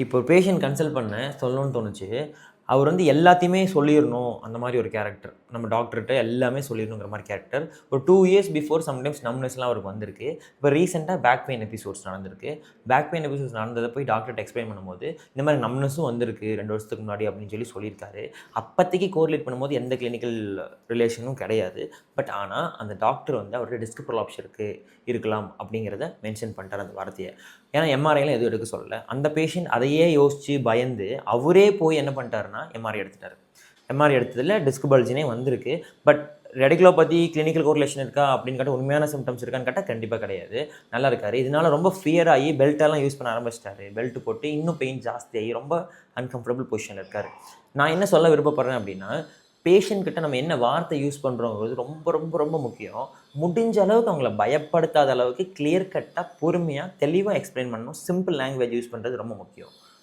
இப்போ ஒரு patient consult பண்ணேன், சொல்லணும்னு தோணுச்சு. அவர் வந்து எல்லாத்தையுமே சொல்லிறணும், அந்த மாரி ஒரு கேரக்டர். நம்ம டாக்டர்ட்ட எல்லாமே சொல்லிறணுங்கிற மாரி கேரக்டர். ஒரு 2 இயர்ஸ் பிஃபோர் சம்டைம்ஸ் நம்ப்னஸ்லாம் அவருக்கு வந்திருக்கு. இப்போ ரீசென்ட்டா பேக் பெயின் எபிசோட்ஸ் நடந்திருக்கு. பேக் பெயின் எபிசோட்ஸ் நடந்தத போய் டாக்டர்ட்ட எக்ஸ்ப்ளைன் பண்ணும்போது, இந்த மாரி நம்ப்னஸும் வந்திருக்கு 2 வருஷத்துக்கு முன்னாடி அப்படின்னு சொல்லியிருக்காரு. அப்பதைக்கு கோரிலேட் பண்ணும்போது எந்த கிளினிக்கல் ரிலேஷனும் கிடையாது. பட் ஆனா, அந்த டாக்டர் வந்து அவர்ட்ட டிஸ்க் ப்ரொலாப்ஸ் இருக்கலாம் அப்படிங்கிறத மென்ஷன் பண்ணிட்டாரு அந்த வார்த்தைய. ஏன்னா எம்ஆர்ஐலாம் எதுவும் எடுக்க சொல்லல. அந்த பேஷண்ட் அதையே யோசிச்சு பயந்து, அவரே போய் என்ன பண்ணிட்டாருன்னா, எம்ஆர்ஐ எடுத்துட்டாரு. எம்ஆர்ஐ எடுத்ததில டிஸ்க் பல்ஜினே வந்திருக்கு. பட் ரெடிகுலோபதி கிளினிக்கல் கோரிலேஷன் இருக்கா அப்படின்னு கேட்டா, உண்மையான சிம்ப்டம்ஸ் இருக்கான்னு கேட்டா, கண்டிப்பா கிடையாது. நல்லா இருக்காரு. இதனால ரொம்ப ஃபியர் ஆகி பெல்ட்டெல்லாம் யூஸ் பண்ண ஆரம்பிச்சுட்டாரு. பெல்ட் போட்டு இன்னும் பெயின் ஜாஸ்தியாகி ரொம்ப அன்கம்ஃபர்டபுள் பொசிஷன்ல இருக்காரு. நான் என்ன சொல்ல விருப்பப்படுறேன் அப்படின்னா, பேஷண்ட் கிட்ட நம்ம என்ன வார்த்தை யூஸ் பண்றோங்கிறது ரொம்ப ரொம்ப ரொம்ப முக்கியம். முடிஞ்ச அளவுக்கு அவங்கள பயப்படுத்தாத அளவுக்கு கிளியர் கட்டா, பொறுமையா, தெளிவா எக்ஸ்ப்ளைன் பண்ணணும். சிம்பிள் லாங்குவேஜ் யூஸ் பண்றது ரொம்ப முக்கியம்.